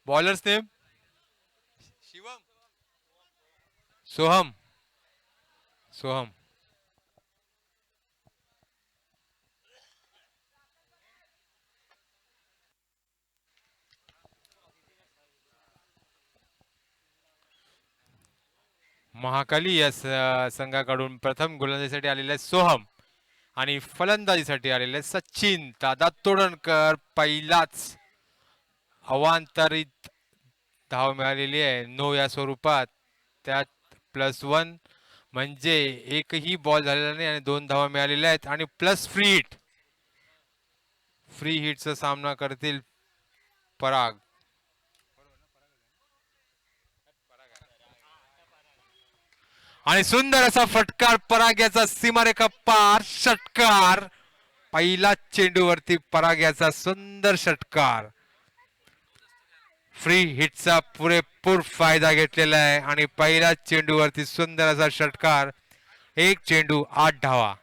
Bowlers name Shivam Soham Soham. Mahakali या संघाकडून प्रथम गोलंदाजीसाठी आलेले सोहम आणि फलंदाजीसाठी आलेले सचिन दादा तोडणकर. पहिलाच अवांतरित धाव मिळालेली आहे नो या स्वरूपात. त्यात +1 म्हणजे एकही बॉल झालेला नाही आणि 2 धावा मिळालेल्या आहेत आणि प्लस फ्री हिटचा सामना करतील पराग. आणि सुंदर असा फटकार पराग याचा सीमारेखा पार षटकार. पहिला चेंडूवरती पराग याचा सुंदर षटकार. फ्री हिटचा पुरेपूर फायदा घेतलेला आहे आणि पहिल्या चेंडूवरती सुंदर असा षटकार. एक चेंडू 8 धावा.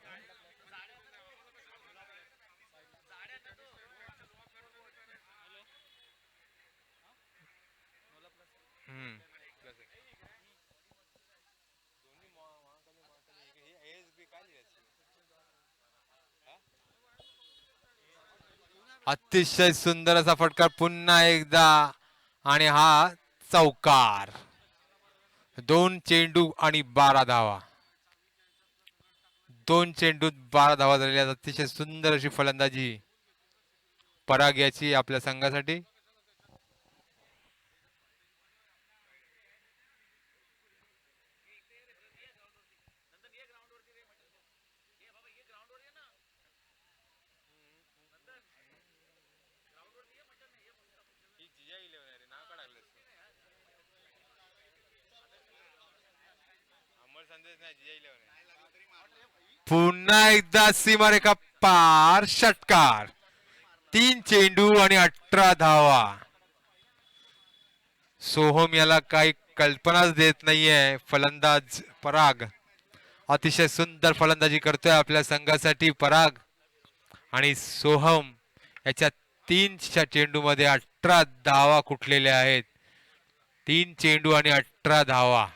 अतिशय सुंदर असा फटकार पुन्हा एकदा आणि हा चौकार. 2 चेंडू आणि 12 धावा. 2 चेंडूत 12 धावा झालेल्या. अतिशय सुंदर अशी फलंदाजी पराग याची आपल्या संघासाठी. पुन्हा एकदा सीमारेखा पार षटकार. 3 चेंडू आणि 18 धावा. सोहम याला काही कल्पनाच देत नाहीये फलंदाज पराग. अतिशय सुंदर फलंदाजी करतोय आपल्या संघासाठी पराग. आणि सोहम याच्या 3 चेंडूमध्ये 18 धावा कुठलेल्या आहेत. 3 चेंडू आणि 18 धावा.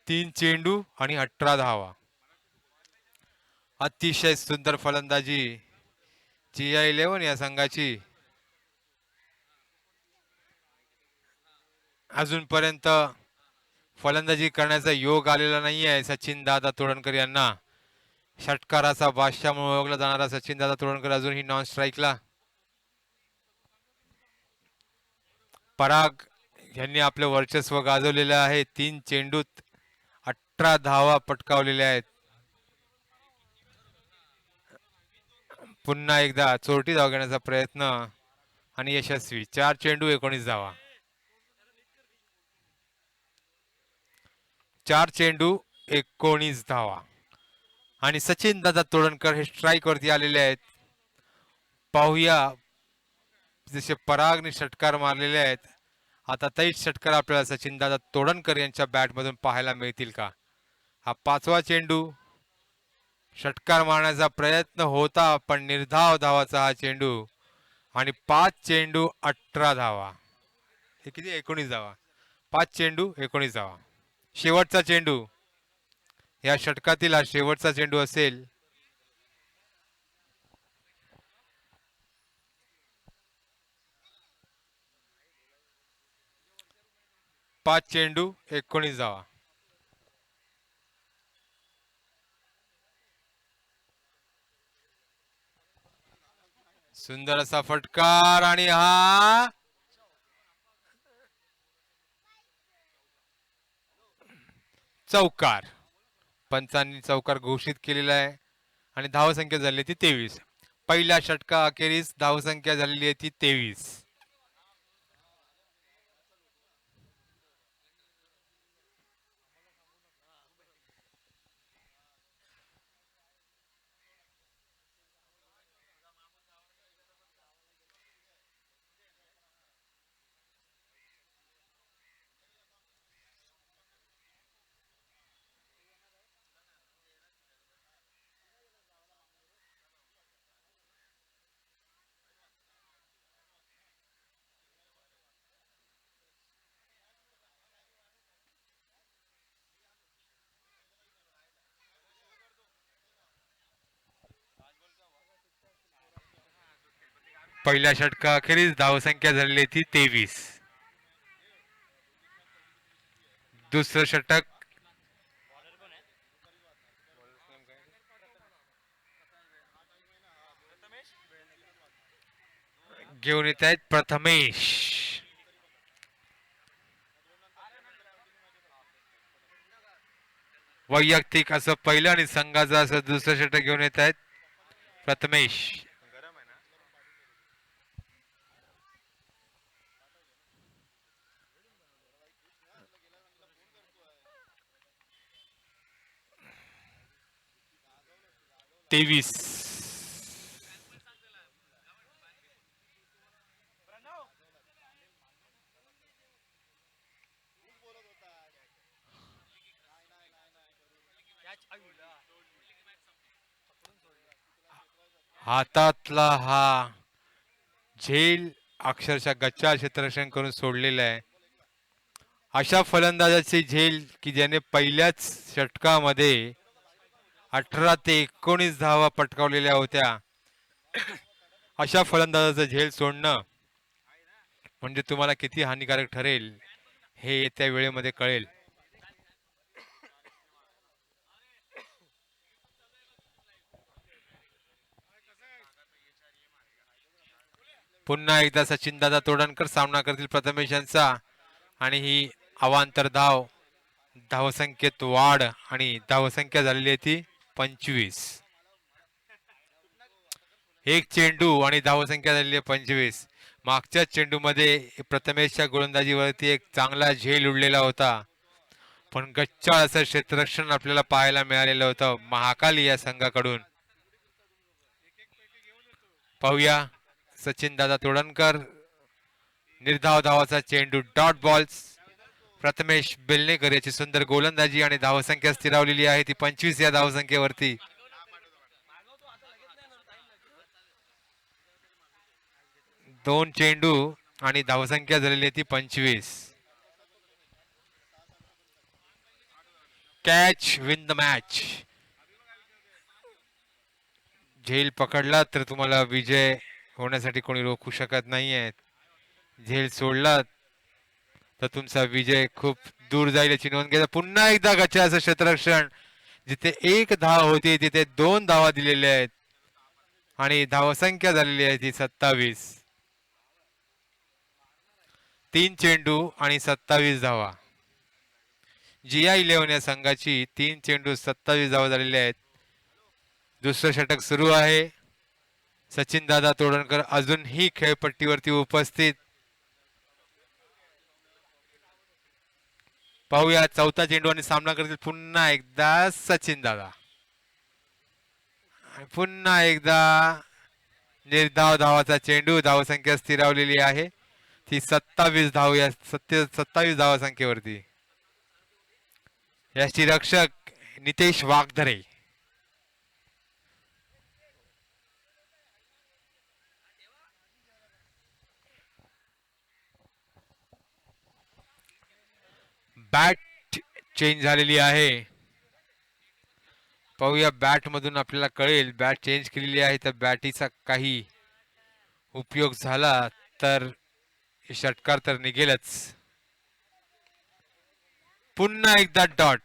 3 चेंडू आणि 18 धावा. अतिशय सुंदर फलंदाजी GI11 या संघाची. अजूनपर्यंत फलंदाजी करण्याचा योग आलेला नाही आहे सचिन दादा तोडणकर यांना. षटकाराचा बादशाह म्हणून ओळखला जाणारा सचिन दादा तोडणकर अजूनही नॉन स्ट्राईकला. पराग यांनी आपले वर्चस्व गाजवलेले आहे. 3 चेंडूत 18 धावा पटकावलेल्या आहेत. पुन्हा एकदा चोरटी धाव घेण्याचा प्रयत्न आणि यशस्वी. 4 चेंडू 19 धावा. 4 चेंडू 19 धावा. आणि सचिन दादा तोडणकर हे स्ट्राईक वरती आलेले आहेत. पाहूया जसे परागने षटकार मारलेले आहेत. आता 23 षटकार आपल्याला सचिन दादा तोडणकर यांच्या बॅटमधून पाहायला मिळतील का. हा 5वा चेंडू. षटकार मारण्याचा प्रयत्न होता पण निर्धाव धावाचा हा चेंडू. आणि 5 चेंडू 18 धावा. हे किती 19 धावा. 5 चेंडू 19 धावा. शेवटचा चेंडू. या षटकातील हा शेवटचा चेंडू असेल. 5 चेंडू 19 धावा. सुंदर असा फटकार आणि हा चौकार. पंचांनी चौकार घोषित केलेला आहे आणि धावसंख्या झाली ती 23. पहिल्या षटका अखेरीस धावसंख्या झालेली आहे ती 23. पहिल्या षटकाखेरीज धावसंख्या झालेली ती 23. दुसरं षटक घेऊन येत आहेत प्रथमेश. वैयक्तिक असं पहिलं आणि संघाचं असं दुसरं षटक घेऊन येत आहेत प्रथमेश. तेवीस. हातातला हा झेल अक्षरशः गच्चा क्षेत्ररक्षण करून सोडलेला आहे. अशा फलंदाजाची झेल की ज्याने पहिल्याच षटकामध्ये 18 ते 19 धावा पटकावलेल्या होत्या. अशा फलंदाजाचं झेल सोडणं म्हणजे तुम्हाला किती हानिकारक ठरेल हे येत्या वेळेमध्ये कळेल. पुन्हा एकदा सचिन दादा तोडणकर सामना करतील प्रथमेश यांचा आणि ही अवांतर धावसंख्येत वाढ आणि धावसंख्या झालेली आहे ती 25. एक चेंडू आणि धावसंख्या झालेली आहे 25. मागच्या चेंडूमध्ये प्रथमेशच्या गोलंदाजीवरती एक चांगला झेल उडलेला होता, पण गच्चाळ असं क्षेत्ररक्षण आपल्याला पाहायला मिळालेलं होतं महाकाली या संघाकडून. पाहूया सचिन दादा तोडणकर निर्धाव धावाचा चेंडू डॉट बॉल्स. प्रथमेश बेलनेकर याची सुंदर गोलंदाजी आणि धावसंख्या स्थिरावलेली आहे ती 25 या धावसंख्येवरती. दोन चेंडू आणि धावसंख्या झालेली आहे ती 25. Catch win the match. झेल पकडला तर तुम्हाला विजय होण्यासाठी कोणी रोखू शकत नाहीये. झेल सोडला तर तुमचा विजय खूप दूर जाईल याची नोंद घ्या. पुन्हा एकदा गच्चाचं क्षेत्ररक्षण. जिथे एक धाव होती तिथे 2 धावा दिलेल्या आहेत आणि धावसंख्या झालेली आहे ती 27. 3 चेंडू आणि 27 धावा. GI11 या संघाची 3 चेंडू 27 धावा झालेल्या आहेत. दुसरं षटक सुरू आहे. सचिन दादा तोडणकर अजूनही खेळपट्टीवरती उपस्थित. पाहूया चौथा चेंडू आणि सामना करतील पुन्हा एकदा सचिन दादा. पुन्हा एकदा निर्धाव धावाचा चेंडू. धावसंख्या स्थिरावलेली आहे ती 27 धाव या 27 धावसंख्येवरती. याची रक्षक नितेश वाघधरे. बॅट चेंज झालेली आहे. पाहूया बॅट मधून आपल्याला कळेल. बॅट चेंज केलेली आहे तर बॅटीचा काही उपयोग झाला तर षटकार तर निघेलच. पुन्हा एकदा डॉट.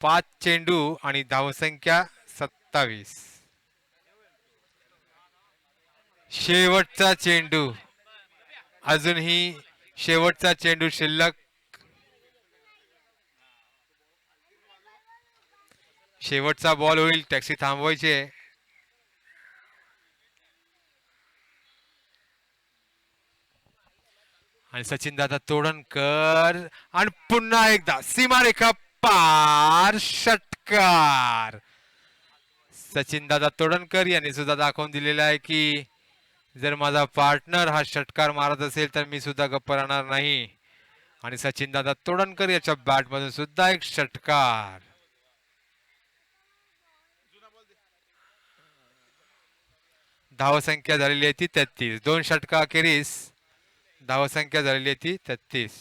5 चेंडू आणि धावसंख्या 27. शेवटचा चेंडू. अजूनही शेवटचा चेंडू शिल्लक. शेवटचा बॉल होईल. टॅक्सी थांबवायची आहे. आणि सचिन दादा तोडणकर आणि पुन्हा एकदा सीमारेखा पार षटकार. सचिन दादा तोडणकर यांनी सुद्धा दाखवून दिलेला आहे की जर माझा पार्टनर हा षटकार मारत असेल तर मी सुद्धा गप्प राहणार नाही. आणि सचिन दादा तोडणकर याच्या बॅट मधून सुद्धा एक षटकार. धावसंख्या झालेली आहे ती 33. 2 षटका अखेरीस धावसंख्या झालेली आहे ती 33.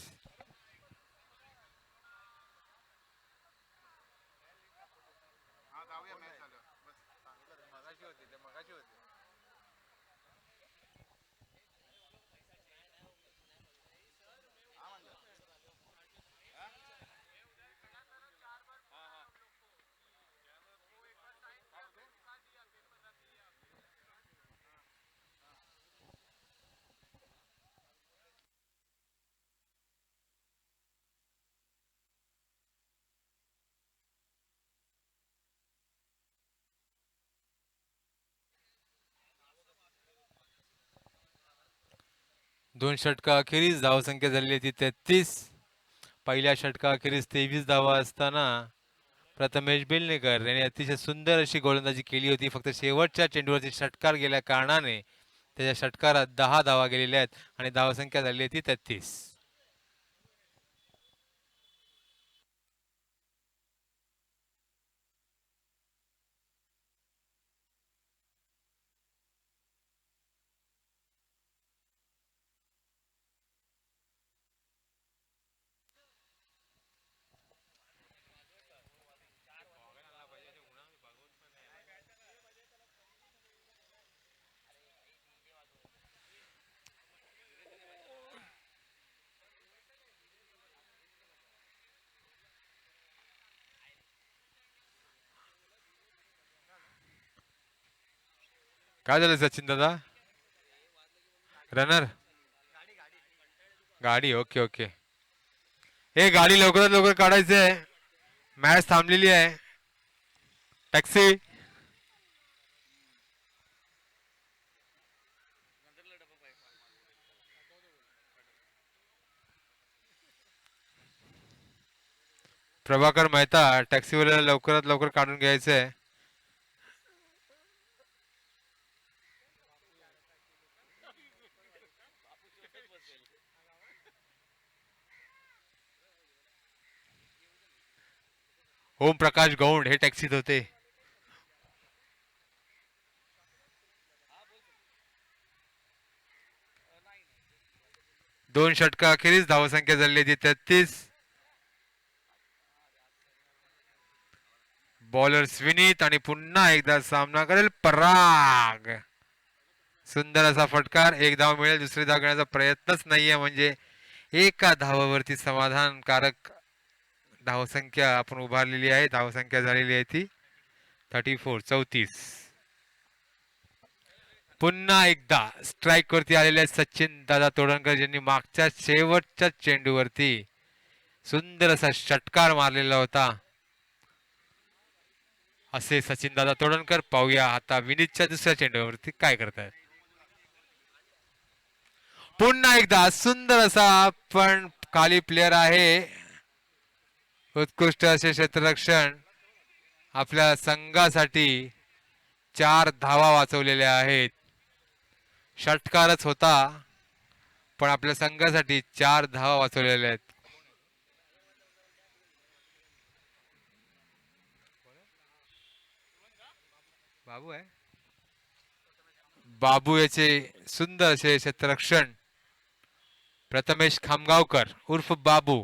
दोन षटका अखेरीस धावसंख्या झालेली ती 33. पहिल्या षटका अखेरीस 23 धावा असताना प्रथमेश बेलनेकर यांनी अतिशय सुंदर अशी गोलंदाजी केली होती. फक्त शेवटच्या चेंडूवरती षटकार गेल्या कारणाने त्याच्या षटकारात 10 धावा गेलेल्या आहेत आणि धावसंख्या झाली ती 33. काय झालं सचिन दादा? रनर गाडी. Okay okay. हे गाडी लवकरात लवकर काढायची आहे. मॅच थांबलेली आहे. टॅक्सी. प्रभाकर मेहता टॅक्सीवाल्याला लवकरात लवकर काढून घ्यायचंय. ओम प्रकाश गौंड हे टॅक्सीत होते. दोन षटका अखेरीस धावसंख्या झाली ती 33. बॉलर विनीत आणि पुन्हा एकदा सामना करेल पराग. सुंदर असा फटकार. एक धाव मिळेल. दुसरी धाव घेण्याचा प्रयत्नच नाहीये. म्हणजे एका धावावरती समाधानकारक धावसंख्या आपण उभारलेली आहे. धावसंख्या झालेली आहे ती 34. पुन्हा एकदा स्ट्राईक वरती आलेले सचिन दादा तोडणकर ज्यांनी मागच्या शेवटच्या चेंडूवरती सुंदर असा षटकार मारलेला होता. असे सचिन दादा तोडणकर. पाहूया आता विनीतच्या दुसऱ्या चेंडूवरती काय करतायत. पुन्हा एकदा सुंदर असा पण खाली प्लेयर आहे. उत्कृष्ट असे क्षेत्ररक्षण. आपल्या संघासाठी 4 धावा वाचवलेल्या आहेत. षटकारच होता पण आपल्या संघासाठी 4 धावा वाचवलेल्या आहेत. बाबू आहे. बाबू याचे सुंदर असे क्षेत्ररक्षण. प्रथमेश खामगावकर उर्फ बाबू.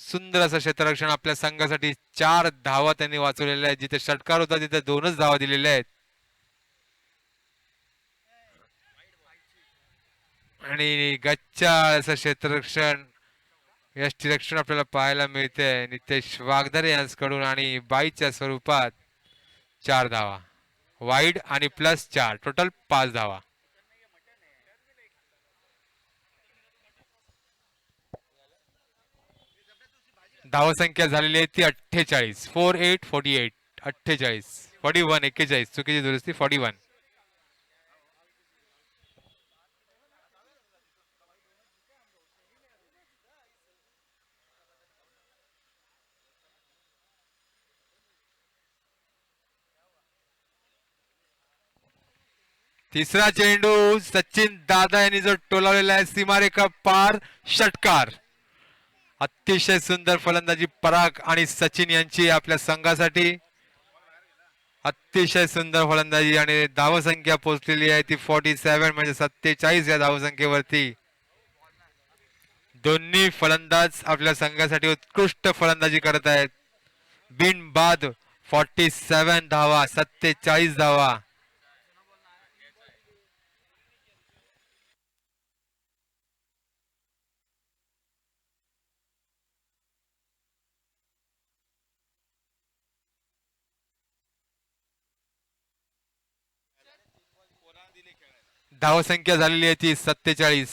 सुंदर असं क्षेत्ररक्षण. आपल्या संघासाठी 4 धावा त्यांनी वाचवलेल्या आहेत. जिथे षटकार होता तिथे 2च धावा दिलेल्या आहेत. आणि गच्चाळ असं क्षेत्ररक्षण यष्टीरक्षण आपल्याला पाहायला मिळते नितेश वागदरे यांच्याकडून आणि बाईच्या स्वरूपात 4 धावा. वाईड आणि प्लस 4 टोटल 5 धावा. धावसंख्या झालेली आहे ती 48. 48. 48 41 41 चुकीची दुरुस्ती 41. तिसरा चेंडू सचिन दादा यांनी जो टोलावलेला आहे सीमारेखा पार षटकार. अतिशय सुंदर फलंदाजी पराग आणि सचिन यांची आपल्या संघासाठी. अतिशय सुंदर फलंदाजी आणि धावसंख्या पोहोचलेली आहे ती 47 म्हणजे 47 या धावसंख्येवरती. दोन्ही फलंदाज आपल्या संघासाठी उत्कृष्ट फलंदाजी करत आहेत. बिनबाद 47 धावा 47 धावा. धावसंख्या झालेली आहे ती 47.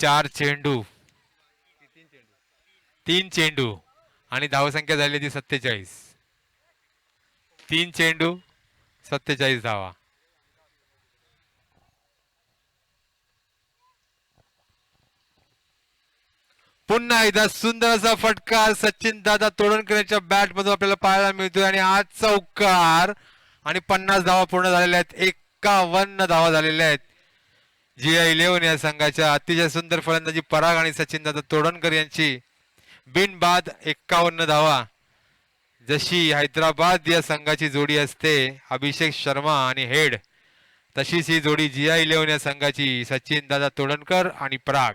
चार चेंडू तीन चेंडू आणि धावसंख्या झाली ती 47. तीन चेंडू 47 धावा. पुन्हा एकदा सुंदर असा फटका सचिन दादा तोडणकरच्या बॅट मधून आपल्याला पाहायला मिळतोय आणि आज चौकार आणि 50 धावा पूर्ण झालेल्या आहेत. 51 धावा झालेल्या आहेत GI11 या संघाच्या. अतिशय सुंदर फलंदाजी पराग आणि सचिन दादा तोडणकर यांची बिनबाद 51 धावा. जशी हैदराबाद या संघाची जोडी असते अभिषेक शर्मा आणि हेड, तशीच ही जोडी GI11 या संघाची सचिन दादा तोडणकर आणि पराग.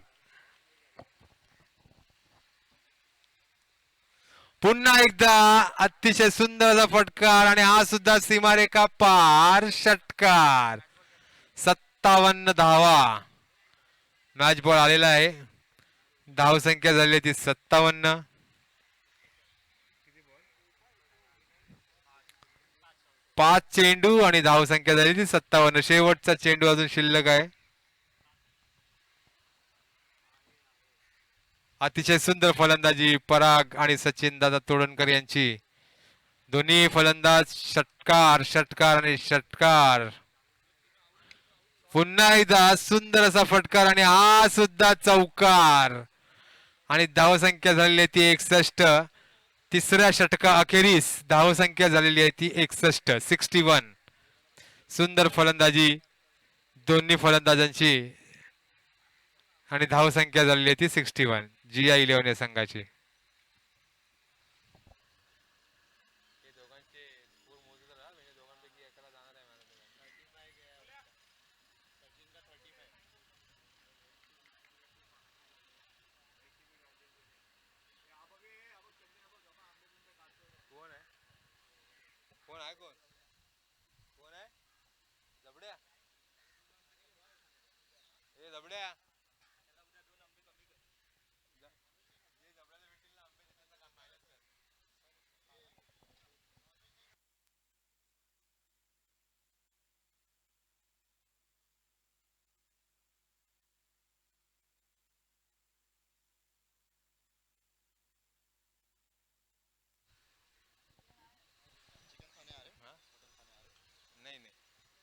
पुन्हा एकदा अतिशय सुंदर असा फटकार आणि हा सुद्धा सीमारेखा पार षटकार. 57 धावा मॅच बॉल आलेला आहे. धावसंख्या झाली ती 57. 5 चेंडू आणि धावसंख्या झाली ती 57. शेवटचा चेंडू अजून शिल्लक आहे. अतिशय सुंदर फलंदाजी पराग आणि सचिन दादा तोडणकर यांची. दोन्ही फलंदाज षटकार षटकार आणि षटकार. पुन्हा एकदा सुंदर असा फटकार आणि हा सुद्धा चौकार आणि धावसंख्या झालेली आहे ती 61. तिसऱ्या षटका अखेरीस धावसंख्या झालेली आहे ती 61. सुंदर फलंदाजी दोन्ही फलंदाजांची आणि धावसंख्या झालेली आहे ती 61 GI11 या संघाची.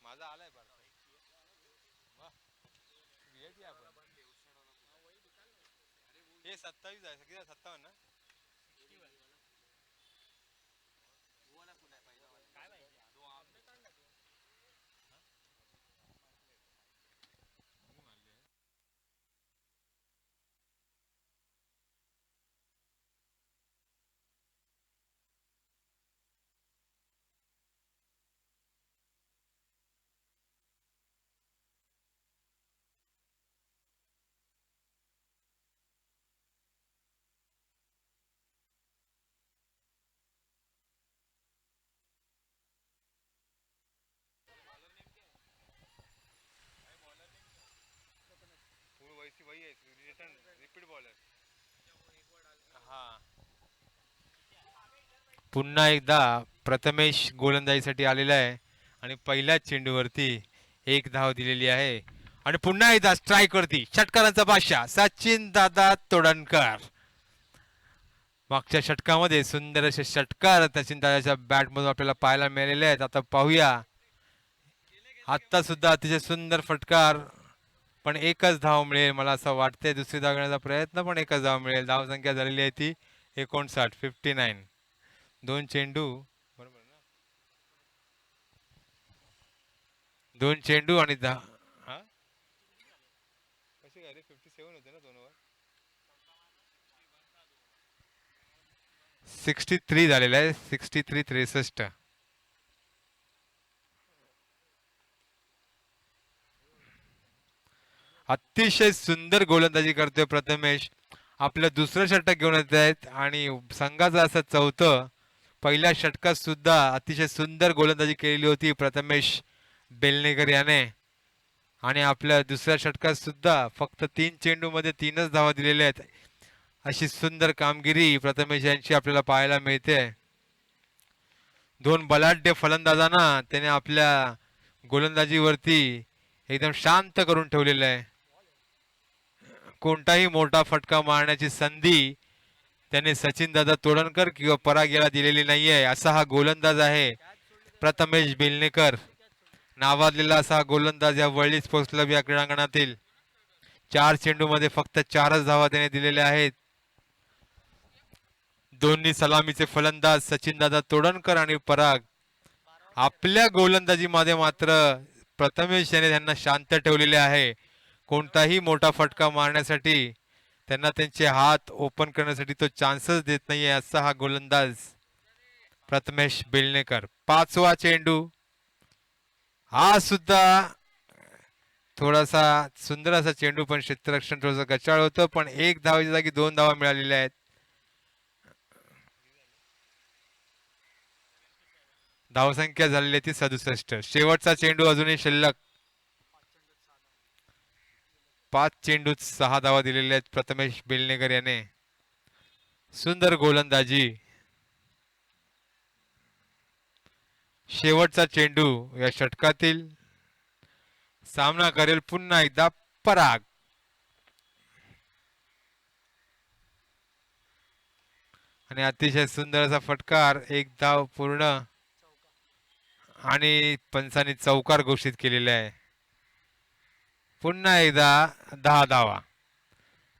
माझा आलाय हे 27 आहे. किती 57 ना. वही है रिटर्न रिपीट बॉलर. हा पुन्हा एकदा प्रथमेश गोलंदाजीसाठी आलेला आहे आणि पहिल्याच चेंडूवरती एक धाव दिलेली आहे. आणि पुन्हा एकदा स्ट्राईक वरती षटकारांचा बादशाह सचिन दादा तोडणकर. मागच्या षटकामध्ये सुंदर असे षटकार सचिन दादाच्या बॅट मधून आपल्याला पाहायला मिळालेले आहेत. आता पाहूया. आता सुद्धा अतिशय सुंदर फटकार पण एकच धाव मिळेल मला असं वाटतंय. दुसरी धाव घेण्याचा प्रयत्न पण एकच धाव मिळेल. धावसंख्या झालेली आहे ती 59. 2 चेंडू बरोबर ना. 2 चेंडू आणि 57 होते ना 2 ओव्हर. 63 झालेलं आहे. 63. अतिशय सुंदर गोलंदाजी करतोय प्रथमेश. आपलं दुसरं षटक घेऊन येत आहेत आणि संघाचं असं चौथं. पहिल्या षटकात सुद्धा अतिशय सुंदर गोलंदाजी केलेली होती प्रथमेश बेलनेकर याने आणि आपल्या दुसऱ्या षटकात सुद्धा फक्त 3 चेंडू मध्ये 3च धावा दिलेल्या आहेत. अशी सुंदर कामगिरी प्रथमेश यांची आपल्याला पाहायला मिळते. 2 बलाढ्य फलंदाजांना त्याने आपल्या गोलंदाजीवरती एकदम शांत करून ठेवलेलं आहे. कोणताही मोठा फटका मारण्याची संधी त्याने सचिन दादा तोडणकर किंवा पराग याला दिलेली नाहीये. असा हा गोलंदाज आहे प्रथमेश बेलनेकर, नावाजलेला असा गोलंदाज या वर्ल्ड स्पोर्ट्स क्लब या क्रीडांगणातील. 4 चेंडूमध्ये फक्त 4च धावा त्याने दिलेल्या आहेत. दोन्ही सलामीचे फलंदाज सचिन दादा तोडणकर आणि पराग आपल्या गोलंदाजीमध्ये मात्र प्रथमेश याने त्यांना शांत ठेवलेले आहे. कोणताही मोठा फटका मारण्यासाठी त्यांना त्यांचे हात ओपन करण्यासाठी तो चान्सच देत नाहीये असा हा गोलंदाज प्रथमेश बेलनेकर. 5वा चेंडू हा सुद्धा थोडासा सुंदर असा चेंडू, पण क्षेत्ररक्षण थोडंसं गचाळ होतं, पण 1 धावाच्या जागी 2 धावा मिळालेल्या आहेत. धावसंख्या झालेली आहे ती 67. शेवटचा चेंडू अजूनही शिल्लक. 5 चेंडूत 6 धावा दिलेल्या आहेत प्रथमेश बेलनेकर याने. सुंदर गोलंदाजी. शेवटचा चेंडू या षटकातील. सामना करेल पुन्हा एकदा पराग. आणि अतिशय सुंदर असा फटकार, 1 धाव पूर्ण आणि पंचांनी चौकार घोषित केलेला आहे. पुन्हा एकदा 10 धावा.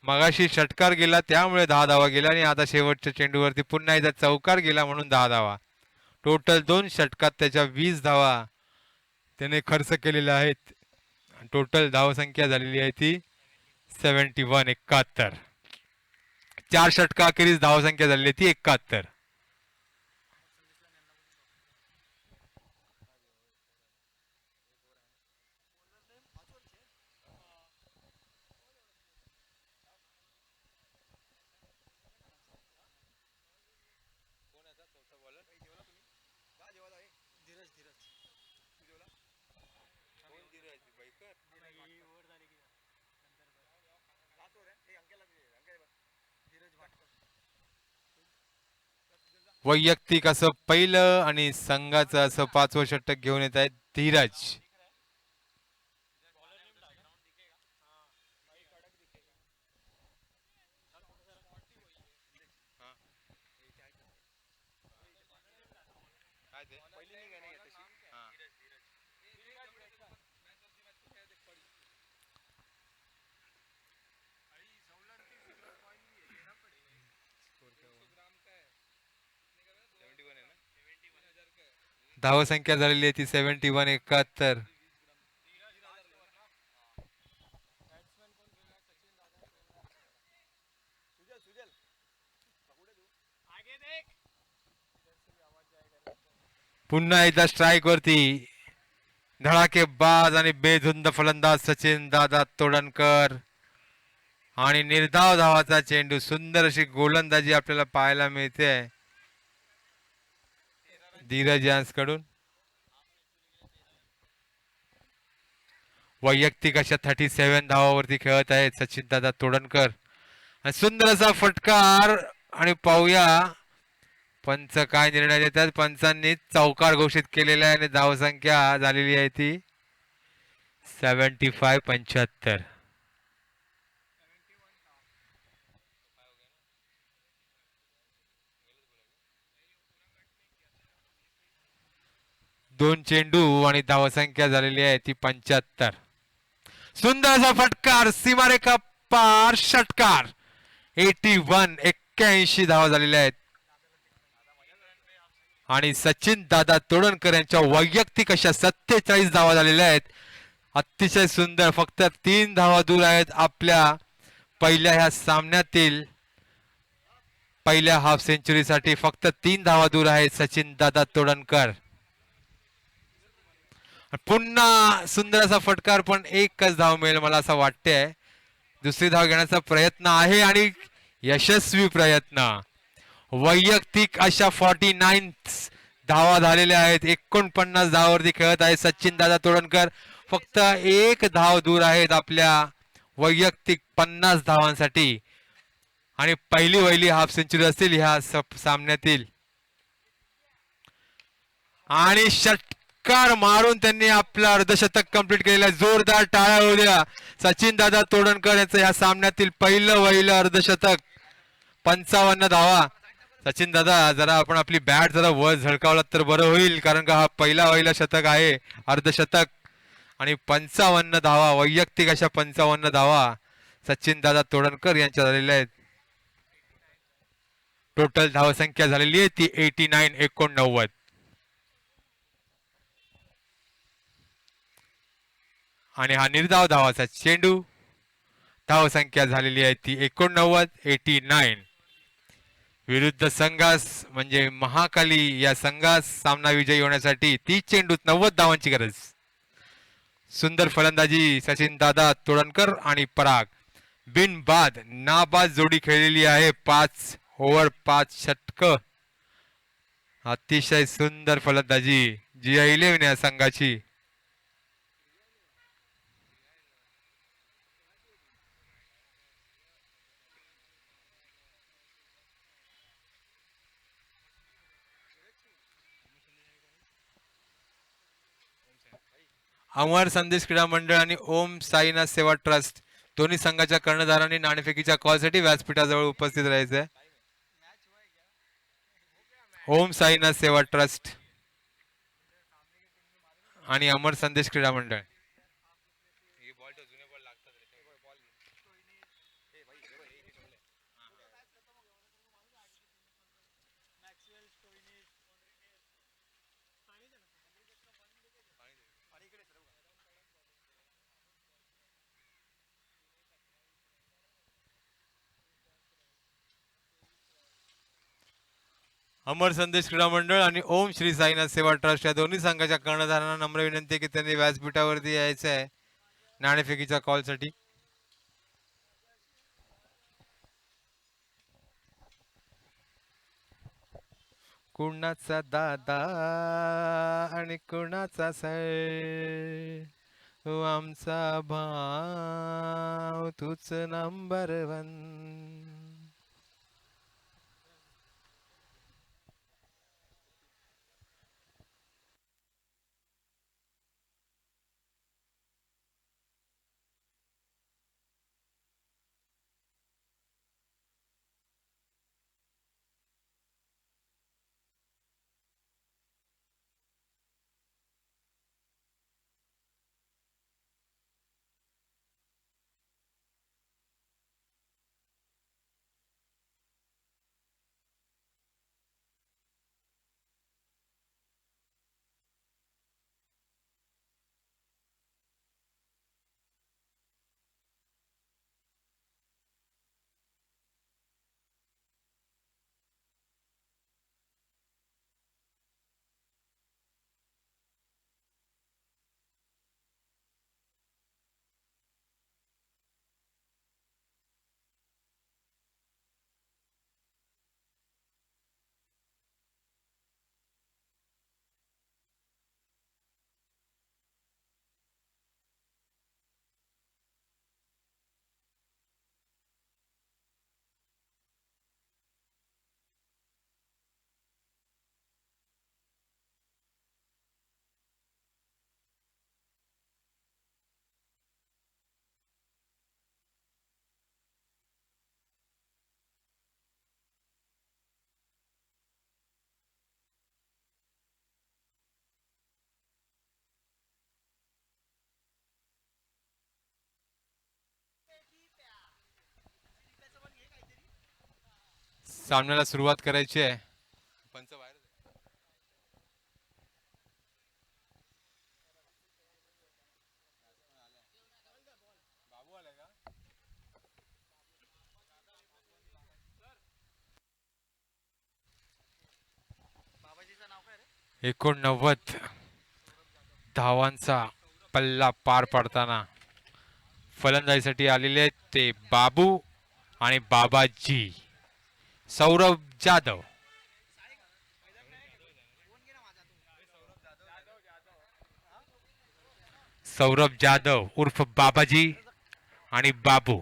मगाशी षटकार गेला त्यामुळे 10 धावा गेला आणि आता शेवटच्या चेंडूवरती पुन्हा एकदा चौकार गेला म्हणून 10 धावा. टोटल 2 षटकात त्याच्या 20 धावा त्याने खर्च केलेल्या आहेत. टोटल धावसंख्या झालेली आहे ती 71. 4 षटकाखेरीज धावसंख्या झालेली आहे ती 71. वैयक्तिक असं पहिलं आणि संघाचं असं 5वं षटक घेऊन येत आहेत धीरज. धावसंख्या झालेली आहे ती 71. पुन्हा एकदा स्ट्राइक वरती धडाकेबाज आणि बेधुंद फलंदाज सचिन दादा तोडणकर आणि निर्धाव धावाचा चेंडू. सुंदर अशी गोलंदाजी आपल्याला पाहायला मिळते धीरज यांकडून. वैयक्तिक अशा 37 धावावरती खेळत आहेत सचिन दादा तोडणकर. सुंदर असा फटकार आणि पाहूया पंच काय निर्णय देतात. पंचांनी चौकार घोषित केलेला आहे आणि धावसंख्या झालेली आहे ती 75. दोन चेंडू आणि धावसंख्या झालेली आहे ती 75. सुंदर असा फटकार, सीमारेखा पार षटकार. 81 धावा झालेल्या आहेत आणि सचिन दादा तोडणकर यांच्या वैयक्तिक अशा 47 धावा झालेल्या आहेत. अतिशय सुंदर. फक्त 3 धावा दूर आहेत आपल्या पहिल्या ह्या सामन्यातील पहिल्या हाफ सेंचुरीसाठी. फक्त 3 धावा दूर आहेत सचिन दादा तोडणकर. पुन्हा सुंदर असा फटकार, पण एकच धाव मिळेल मला असं वाटतंय. दुसरी धाव घेण्याचा प्रयत्न आहे आणि यशस्वी प्रयत्न. वैयक्तिक अशा 49 धावा झालेल्या आहेत. 49 धावावरती खेळत आहे सचिन दादा तोडणकर. फक्त 1 धाव दूर आहेत आपल्या वैयक्तिक 50 धावांसाठी आणि पहिली हाफ सेंचुरी असतील ह्या सामन्यातील. आणि षटकार मारून त्यांनी आपलं अर्धशतक कंप्लीट केलेलं आहे. जोरदार टाळ्या होऊ द्या सचिन दादा तोडणकर यांचं ह्या सामन्यातील पहिलं अर्धशतक 55 धावा. सचिन दादा जरा आपण आपली बॅट जरा वर झळकावलात तर बरं होईल, कारण का हा पहिला शतक आहे, अर्धशतक. आणि 55 धावा, वैयक्तिक अशा 55 धावा सचिन दादा तोडणकर यांच्या झालेल्या आहेत. टोटल धावसंख्या झालेली आहे ती 89. आणि हा निर्धाव धावाचा चेंडू. धावसंख्या झालेली आहे ती 89. विरुद्ध संघास म्हणजे महाकाली या संघास सामना विजयी होण्यासाठी 30 चेंडूत 90 धावांची गरज. सुंदर फलंदाजी सचिन दादा तोडणकर आणि पराग. बिनबाद नाबाद जोडी खेळलेली आहे. 5 ओव्हर 5 षटक. अतिशय सुंदर फलंदाजी GI11 या संघाची. अमर संदेश क्रीडा मंडळ आणि ओम साईनाथ सेवा ट्रस्ट दोन्ही संघाच्या कर्णधारांनी नाणेफेकीच्या कॉलसाठी व्यासपीठाजवळ उपस्थित राहायचे. ओम साईनाथ सेवा ट्रस्ट आणि अमर संदेश क्रीडा मंडळ. अमर संदेश क्रीडा मंडळ आणि ओम श्री साईनाथ सेवा ट्रस्ट या दोन्ही संघाच्या कर्णधारांना नम्र विनंती की त्यांनी व्यासपीठावरती यायचं आहे नाणेफेकीच्या कॉलसाठी. कुणाचा दादा आणि कुणाचा सर, आमचा भाव तूच नंबर 1. सामन्याला सुरुवात करायची आहे. पंच बाहेर. बाबू आलाय का? 89 धावांचा पल्ला पार पडताना फलंदाजीसाठी आलेले आहेत ते बाबू आणि बाबाजी. सौरभ जाधव. सौरभ जाधव उर्फ बाबाजी आणि बाबू.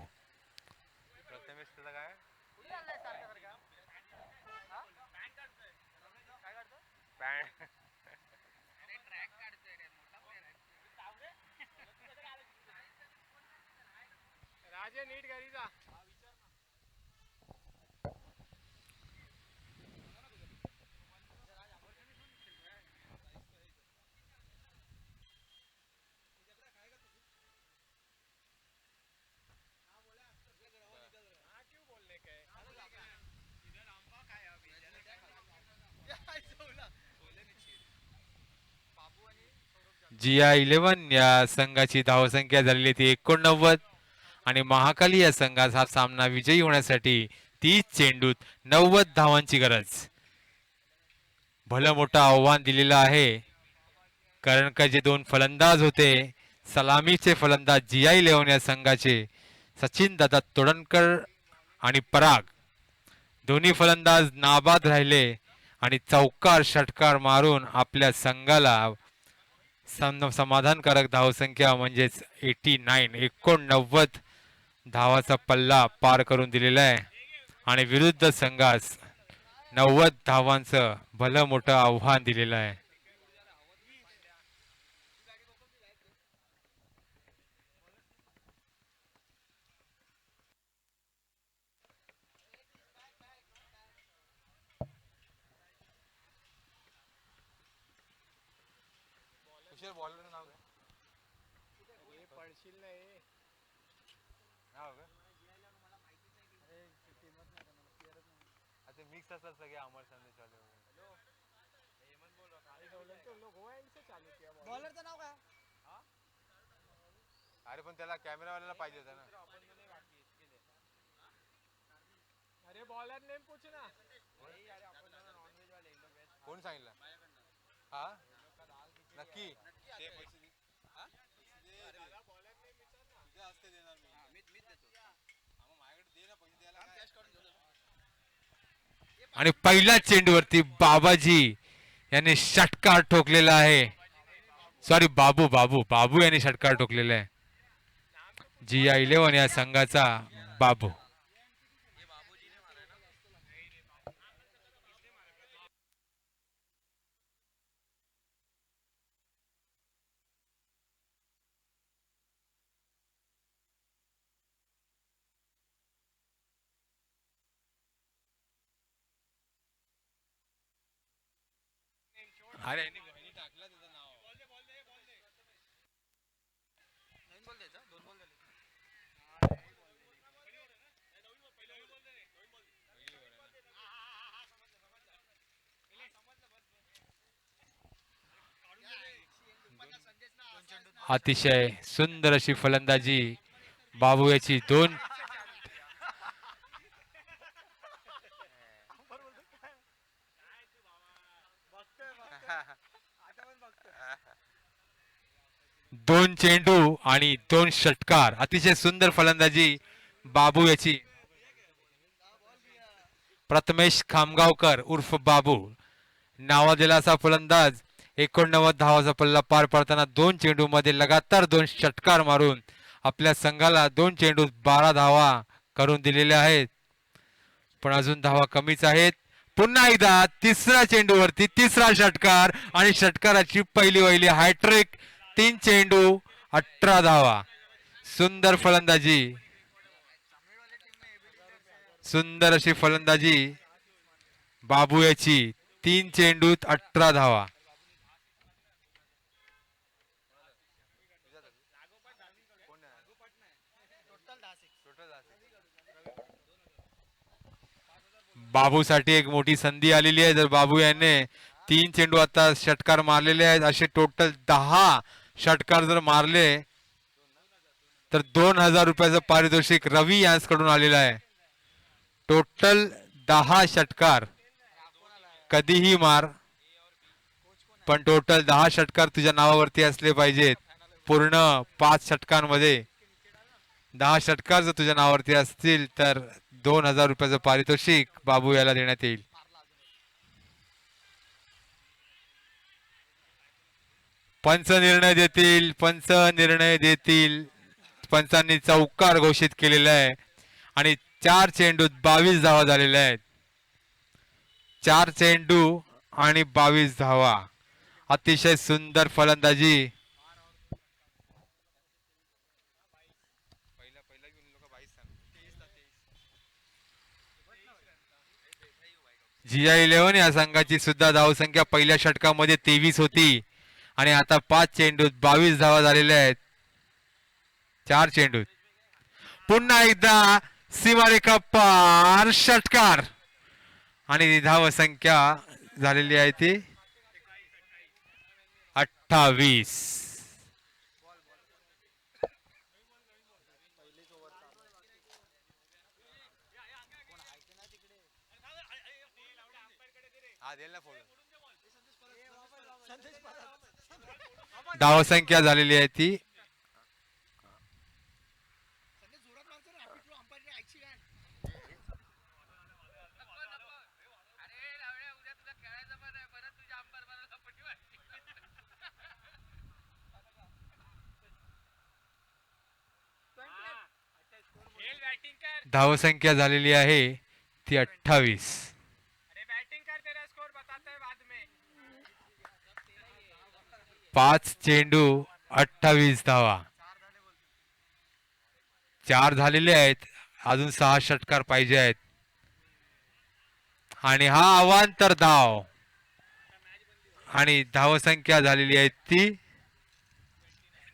GI11 या संघाची धावसंख्या झालेली ती 89 आणि महाकाली या संघास हा सामना विजयी होण्यासाठी 30 चेंडूत 90 धावांची गरज. भलं मोठं आव्हान दिलेलं आहे, कारण का जे दोन फलंदाज होते सलामीचे फलंदाज GI11 या संघाचे सचिन दादा तोडणकर आणि पराग, दोन्ही फलंदाज नाबाद राहिले आणि चौकार षटकार मारून आपल्या संघाला समाधानकारक धावसंख्या म्हणजेच 89 धावाचा पल्ला पार करून दिलेला आहे आणि विरुद्ध संघास 90 धावांचं भलं मोठं आव्हान दिलेलं आहे. मिक्स असतात सगळे अमर संदेश वाले. बॉलरचं नाव काय? अरे पण त्याला कॅमेरावाल्याला पाहिजे होता ना. अरे बॉलर नेम पूछ ना. कोण सांगितलं? हा नक्की आणि पहिल्या चेंडूवरती बाबाजी यांनी षटकार ठोकलेला आहे. सॉरी बाबू बाबू बाबू यांनी षटकार ठोकलेला आहे. GI11 या संघाचा बाबू. अरे अतिशय सुंदर अशी फलंदाजी बाबू याची. दोन दोन चेंडू आणि दोन षटकार. अतिशय सुंदर फलंदाजी बाबू याची. प्रथमेश खामगावकर उर्फ बाबू नावाजलेला असा फलंदाज 89 धावाचा पल्ला पार पडताना दोन चेंडू मध्ये लगातार दोन षटकार मारून आपल्या संघाला दोन चेंडूत 12 धावा करून दिलेल्या आहेत. पण अजून धावा कमीच आहेत. पुन्हा एकदा तिसऱ्या चेंडूवरती तिसरा षटकार आणि षटकाराची पहिली हॅट्रिक. 3 चेंडू 18 धावा. सुंदर फलंदाजी, सुंदर अशी फलंदाजी बाबू याची. 3 चेंडूत 18 धावा. बाबूसाठी एक मोठी संधी आलेली आहे. जर बाबू यांनी 3 चेंडू आता षटकार मारलेले आहेत, असे टोटल 10 षटकार जर मारले तर 2000 रुपयाचं पारितोषिक रवी यांच्याकडून आलेलं आहे. टोटल 10 षटकार कधीही मार, पण टोटल 10 षटकार तुझ्या नावावरती असले पाहिजेत. पूर्ण 5 षटकांमध्ये 10 षटकार जर तुझ्या नावावरती असतील तर 2000 रुपयाचं पारितोषिक बाबू याला देण्यात येईल. पंच निर्णय देतील, पंच निर्णय देतील. पंचांनी चौकार घोषित केलेला आहे आणि 4 चेंडूत 22 धावा झालेल्या आहेत. 4 चेंडू आणि 22 धावा. अतिशय सुंदर फलंदाजी. GI11 या संघाची सुद्धा धावसंख्या पहिल्या षटकामध्ये 23 होती आणि आता 5 चेंडूत 22 धावा झालेल्या आहेत. 4 चेंडूत पुन्हा एकदा सीमारेखा पार षटकार आणि धावसंख्या झालेली आहे ती 28. धावसंख्या झालेली आहे ती धावसंख्या झालेली आहे ती 28. 5 चेंडू 28 धावा. 4 झालेले आहेत. अजून 6 षटकार पाहिजे आहेत आणि हा अवांतर धाव आणि धावसंख्या झालेली आहे ती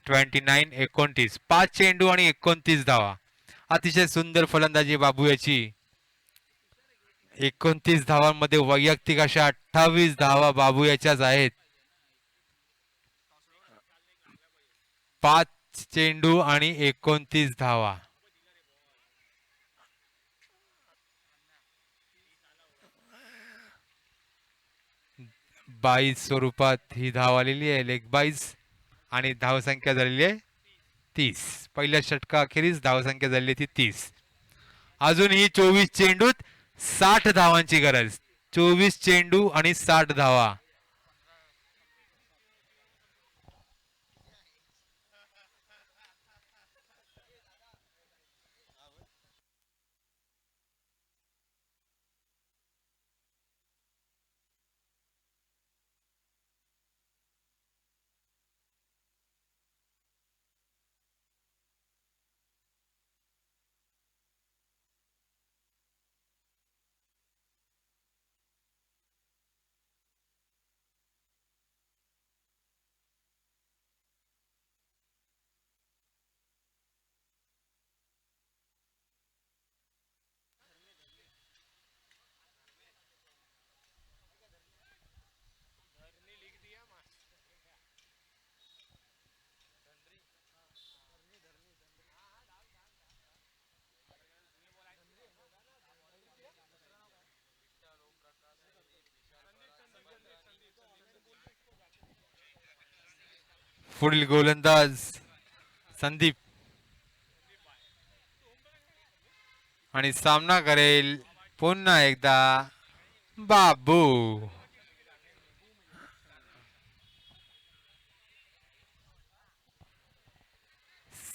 29. 5 चेंडू आणि 29 धावा. अतिशय सुंदर फलंदाजी बाबू याची. 29 धावांमध्ये वैयक्तिक अशा 28 धावा बाबू याच्याच आहेत. 5 चेंडू आणि 29 धावा. बाईस स्वरूपात ही धाव आलेली आहे, लेग बाईस. आणि धावसंख्या झालेली आहे 30. पहिल्या षटका अखेरीस धावसंख्या झालेली ती 30. अजूनही 24 चेंडूत 60 धावांची गरज. 24 चेंडू आणि 60 धावा. पुढील गोलंदाज संदीप आणि सामना करेल पुन्हा एकदा बाबू.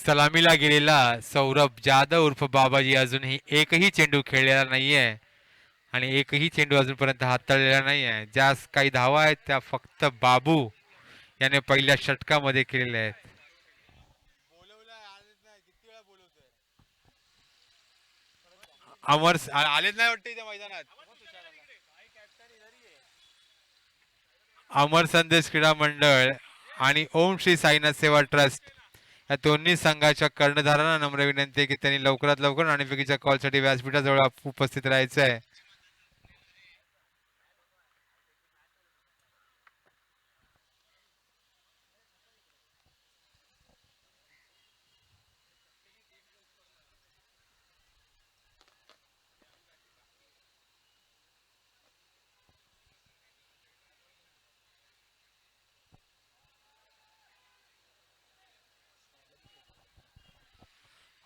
सलामीला गेलेला सौरभ जाधव उर्फ बाबाजी अजूनही एकही चेंडू खेळलेला नाहीये आणि एकही चेंडू अजूनपर्यंत हाताळलेला नाहीये. ज्या काही धावा आहेत त्या फक्त बाबू याने पहिल्या षटकामध्ये केलेल्या आहेत. अमर आलेच नाही वाटते इथे मैदानात. अमर संदेश क्रीडा मंडळ आणि ओम श्री साईनाथ सेवा ट्रस्ट या दोन्ही संघाच्या कर्णधारांना नम्र विनंती आहे की त्यांनी लवकरात लवकर नाणेफेकीच्या कॉलसाठी व्यासपीठाजवळ उपस्थित राहायचं आहे.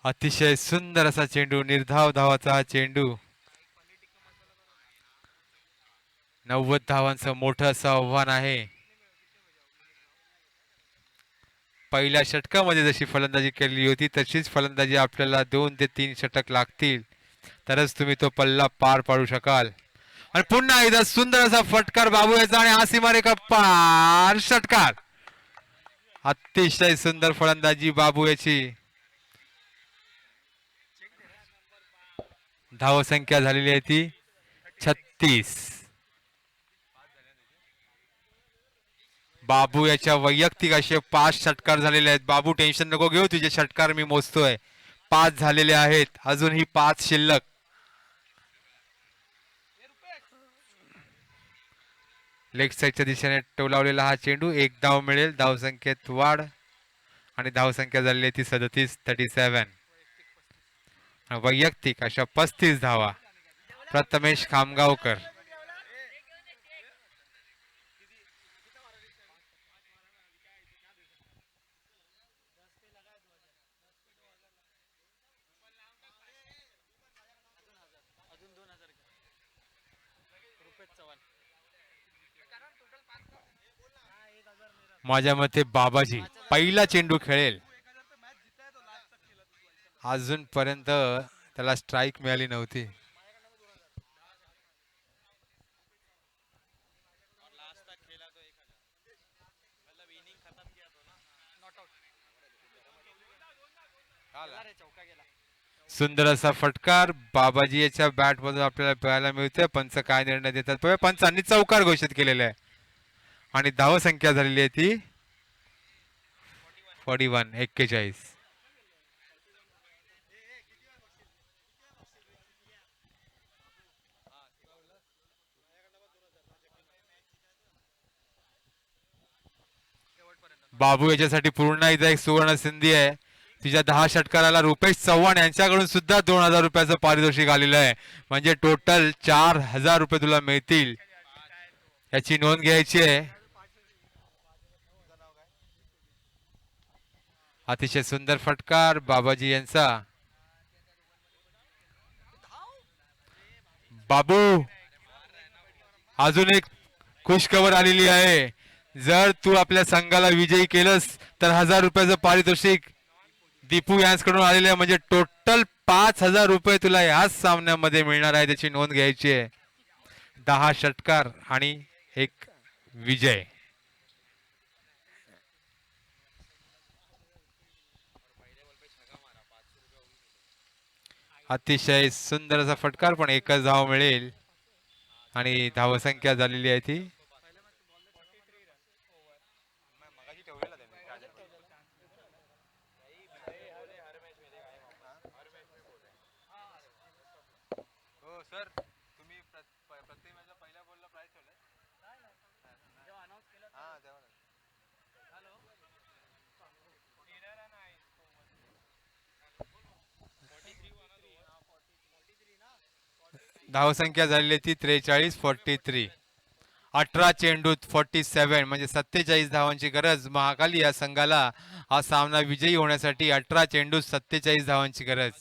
अतिशय सुंदर असा चेंडू, निर्धाव धावाचा हा चेंडू. 90 धावांचं मोठं असं आव्हान आहे. पहिल्या षटकामध्ये जशी फलंदाजी केली होती तशीच फलंदाजी आपल्याला 2 ते 3 षटक लागतील तरच तुम्ही तो पल्ला पार पाडू शकाल. आणि पुन्हा एकदा सुंदर असा फटकार बाबू याचा आणि हा सीमारेखा पार षटकार. अतिशय सुंदर फलंदाजी बाबू याची. धावसंख्या झालेली आहे ती 36. बाबू याच्या वैयक्तिक असे 5 षटकार झालेले आहेत. बाबू टेन्शन नको घेऊ, तुझे षटकार मी मोजतोय. 5 झालेले आहेत, अजूनही 5 शिल्लक. लेग साईडच्या दिशेने टोलावलेला हा चेंडू. 1 धाव मिळेल. धावसंख्येत वाढ आणि धावसंख्या झालेली ती 37. वैयक्तिक अशा 35 धावा. प्रथमेश खामगावकर. माझ्या मते बाबाजी पहिला चेंडू खेळेल. अजूनपर्यंत त्याला स्ट्राईक मिळाली नव्हती. सुंदर असा फटकार बाबाजी याच्या बॅट मधून आपल्याला पाहायला मिळतोय. पंच काय निर्णय देतात पंचांनी चौकार घोषित केलेला आहे आणि धाव संख्या झालेली आहे ती 41. बाबू याच्यासाठी पुन्हा एकदा एक सुवर्ण संधी आहे. तिच्या 10 षटकाराला रुपेश चव्हाण यांच्याकडून सुद्धा 2000 रुपयाचं पारितोषिक आलेलं आहे. म्हणजे टोटल 4000 रुपये तुला मिळतील याची नोंद घ्यायची आहे. अतिशय सुंदर फटकार बाबाजी यांचा. बाबू अजून एक खुशखबर आलेली आहे. जर तू आपल्या संघाला विजयी केलंस तर 1000 रुपयाचं पारितोषिक दीपू यांच्याकडून आलेले आहे. म्हणजे टोटल 5000 रुपये तुला याच सामन्यामध्ये मिळणार आहे. त्याची नोंद घ्यायची आहे. 10 षटकार आणि एक विजय. अतिशय सुंदर असा फटकार पण एकच धाव मिळेल आणि धावसंख्या झालेली आहे ती धावसंख्या झालेली ती 43. 18 चेंडूत 47 म्हणजे 47 धावांची गरज महाकाली या संघाला. हा सामना विजयी होण्यासाठी 18 चेंडूत 47 धावांची गरज.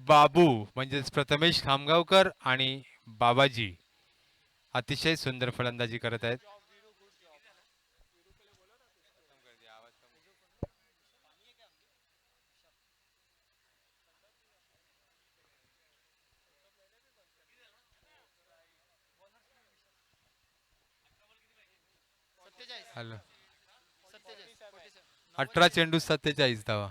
बाबू म्हणजेच प्रथमेश खामगावकर आणि बाबाजी अतिशय सुंदर फलंदाजी करत आहेत. हॅलो 18 चेंडू 47 धावा.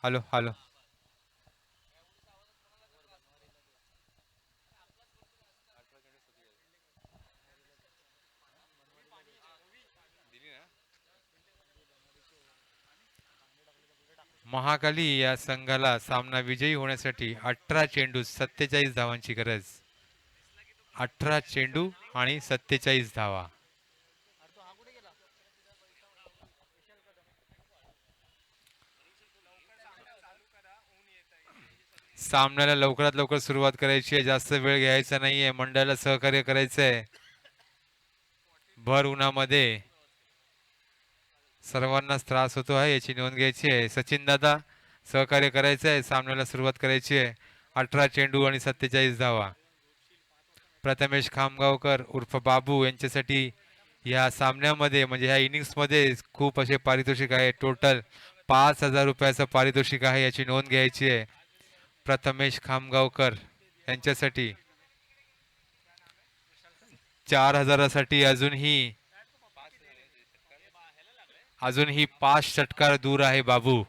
हॅलो हॅलो महाकाली या संघाला सामना विजयी होण्यासाठी 18 चेंडू 47 धावांची गरज. 18 चेंडू आणि 47 धावा. सामन्याला लवकरात लवकर सुरुवात करायची आहे. जास्त वेळ घ्यायचा नाहीये. मंडळाला सहकार्य करायचंय. भर उन्हामध्ये सर्वांनाच त्रास होतो आहे याची नोंद घ्यायची आहे. सचिन दादा सहकार्य करायचं आहे. सामन्याला सुरुवात करायची आहे. 18 चेंडू आणि 47 धावा. प्रथमेश खामगावकर उर्फ बाबू यांच्यासाठी या सामन्यामध्ये म्हणजे ह्या इनिंग्समध्ये खूप असे पारितोषिक आहे. टोटल 5000 रुपयाचं पारितोषिक आहे याची नोंद घ्यायची आहे. प्रथमेश खामगावकर यांच्यासाठी 4000साठी अजूनही 5 षटकार दूर आहे बाबू.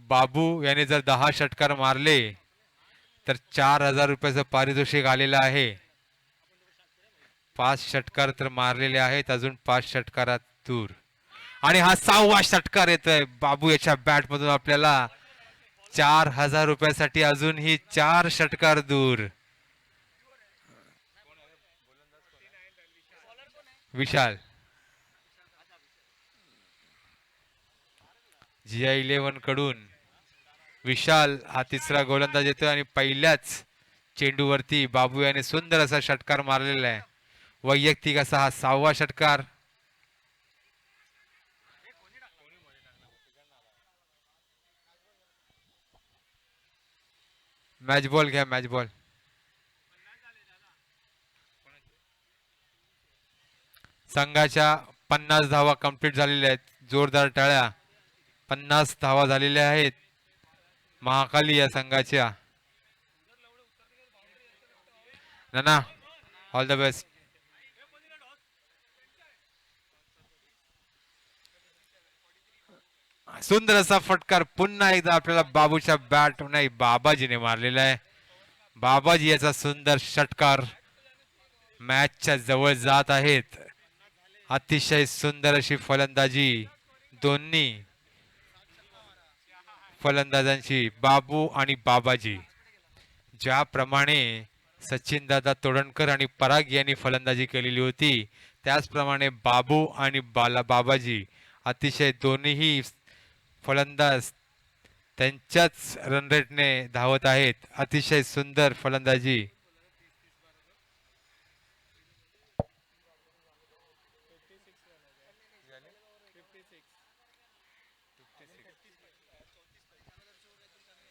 बाबू याने जर 10 षटकार मारले तर 4000 रुपयाचं पारितोषिक आलेलं आहे. 5 षटकार तर मारलेले आहेत. अजून 5 षटकारात दूर आणि हा 6वा षटकार येतोय बाबू याच्या बॅट मधून आपल्याला. 4000 रुपयासाठी अजूनही 4 षटकार दूर. विशाल GI11 कडून विशाल हा तिसरा गोलंदाज येतोय आणि पहिल्याच चेंडूवरती बाबू याने सुंदर असा षटकार मारलेला आहे. वैयक्तिक असा हा 6वा षटकार. मॅच बॉल घ्या, मॅच बॉल. संघाच्या 50 धावा कंप्लीट झालेल्या आहेत. जोरदार टाळ्या. 50 धावा झालेल्या आहेत महाकाली या संघाच्या. नाना, ऑल द बेस्ट. सुंदर असा फटकार पुन्हा एकदा आपल्याला बाबूच्या बॅट नाही बाबाजीने मारलेला आहे. बाबाजी याचा सुंदर षटकार मॅचच्या जवळ जात आहेत. अतिशय सुंदर अशी फलंदाजी दोन्ही फलंदाजांची बाबू आणि बाबाजी. ज्याप्रमाणे सचिनदादा तोडणकर आणि पराग यांनी फलंदाजी केलेली होती त्याचप्रमाणे बाबू आणि बाबाजी अतिशय दोन्हीही फलंदाज त्यांच्याच रन रेटने धावत आहेत. अतिशय सुंदर फलंदाजी.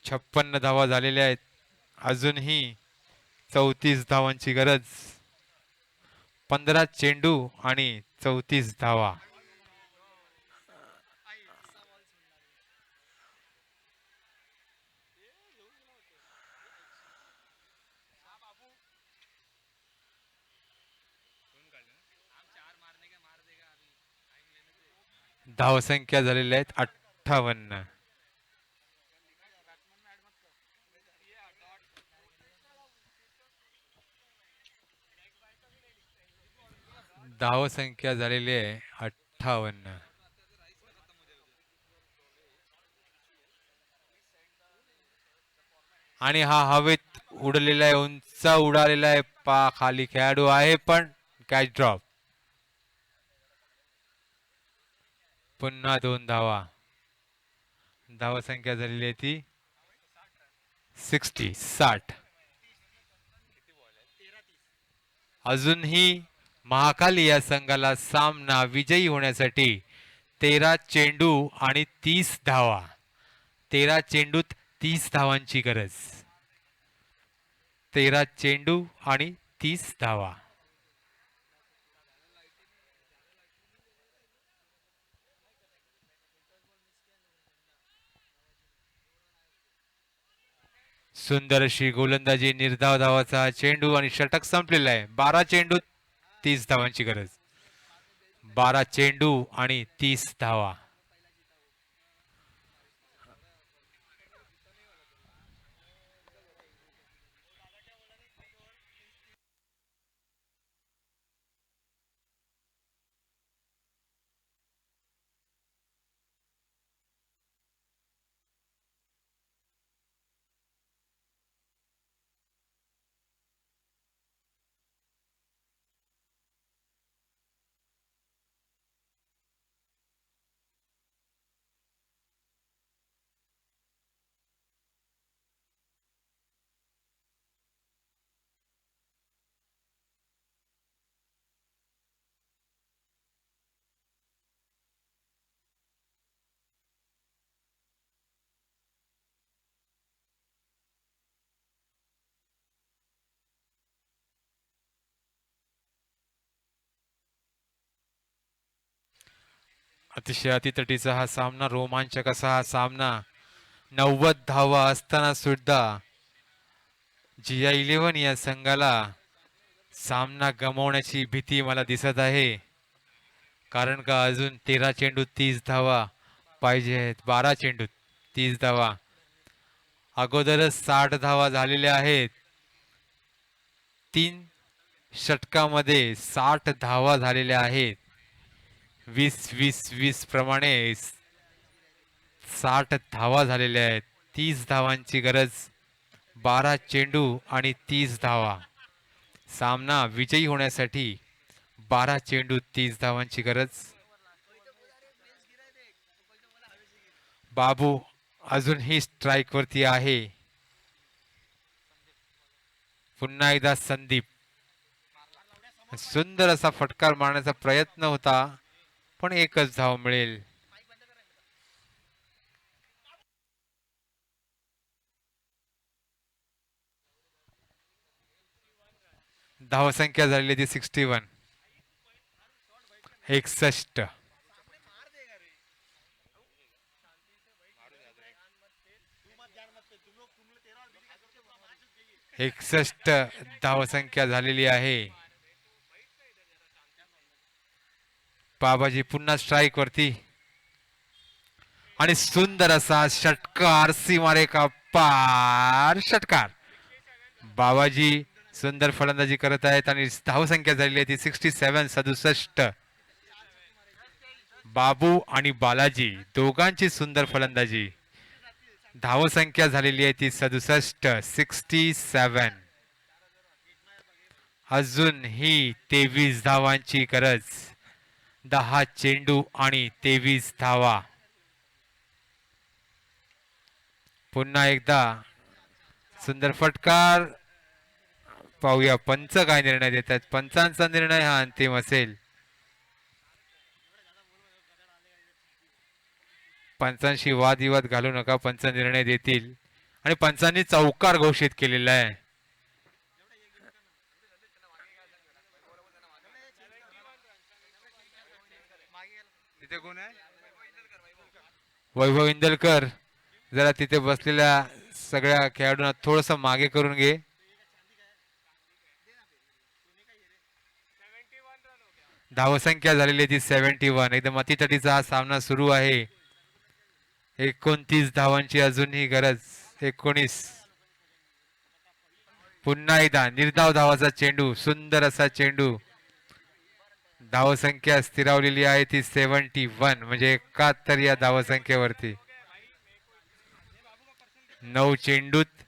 छप्पन्न धावा झालेल्या आहेत. अजूनही 34 धावांची गरज. 15 चेंडू आणि 34 धावा. धावसंख्या झालेल्या आहेत 58. धावसंख्या झालेली आहे 58. आणि हा हवेत उडलेला आहे, उंच उडालेला आहे. खाली खेळाडू आहे पण कॅच ड्रॉप. पुन्हा 2 धावा. धावसंख्या झालेली आहे ती 60. अजूनही महाकाली या संघाला सामना विजयी होण्यासाठी 13 चेंडू आणि 30 धावा. 13 चेंडूत 30 धावांची गरज. 13 चेंडू आणि 30 धावा. सुंदर अशी गोलंदाजी. निर्धाव धावाचा चेंडू आणि षटक संपलेला आहे. 12 चेंडू 30 धावांची गरज. 12 चेंडू आणि 30 धावा. अतिशय अतितटीचा हा सामना. रोमांचक असा हा सामना. 90 धावा असताना सुद्धा GI11 या संघाला सामना गमावण्याची भीती मला दिसत आहे. कारण का अजून 13 चेंडू 30 धावा पाहिजे आहेत. 12 चेंडू 30 धावा. अगोदरच 60 धावा झालेल्या आहेत. 3 षटकामध्ये 60 धावा झालेल्या आहेत. 20-20-20 प्रमाणे 60 धावा झालेल्या आहेत. 30 धावांची गरज. 12 चेंडू आणि 30 धावा. सामना विजयी होण्यासाठी 12 चेंडू 30 धावांची गरज. बाबू अजूनही स्ट्राईक वरती आहे. पुन्हा एकदा संदीप सुंदर असा फटकार मारण्याचा प्रयत्न होता पण एकच धाव मिळेल. धावसंख्या झालेली ती 61. 61. 61 धावसंख्या झालेली आहे. बाबाजी पुन्हा स्ट्राईक वरती आणि सुंदर असा षटकार सीमारेखा पार षटकार. बाबाजी सुंदर फलंदाजी करत आहेत आणि धावसंख्या झालेली आहे ती 67. 67. बाबू आणि बालाजी दोघांची सुंदर फलंदाजी. धावसंख्या झालेली आहे ती 67. 67. अजून ही 23 धावांची गरज. 10 चेंडू आणि 23 धावा. पुन्हा एकदा सुंदर फटकार. पाहूया पंच काय निर्णय देतात. पंचांचा निर्णय हा अंतिम असेल. पंचांशी वादविवाद घालू नका. पंच निर्णय देतील आणि पंचांनी चौकार घोषित केलेला आहे. तिथे कोण आहे? वैभव इंदलकर. जरा तिथे बसलेल्या सगळ्या खेळाडूंना थोडस मागे करून घे. धावसंख्या झालेली ती 71. एकदम अतितटीचा हा सामना सुरू आहे. 29 धावांची अजूनही गरज. 19. पुन्हा एकदा निर्धाव धावाचा चेंडू. सुंदर असा चेंडू. धावसंख्या स्थिरावलेली आहे ती 71 म्हणजे 71 या धावसंख्येवरती. 9 चेंडूत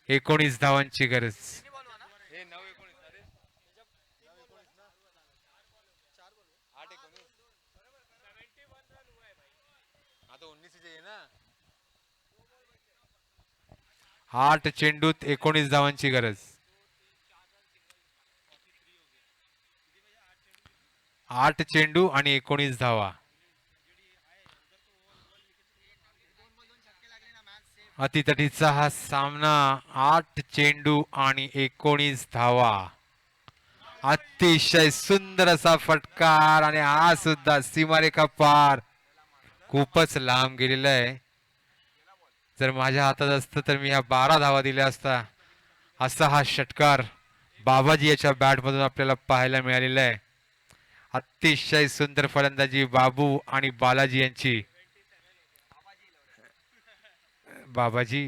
19 धावांची गरज. आठ चेंडूत 19 धावांची गरज. 8 चेंडू आणि 19 धावा. अतितटीचा हा सामना. 8 चेंडू आणि 19 धावा. अतिशय सुंदर असा फटकार आणि हा सुद्धा सीमारेखा पार. खूपच लांब गेलेला आहे. जर माझ्या हातात असतं तर मी ह्या 12 धावा दिल्या असता. असा हा षटकार बाबाजी याच्या बॅट मधून आपल्याला पाहायला मिळालेला आहे. अतिशय सुंदर फलंदाजी बाबू आणि बालाजी यांची. बाबाजी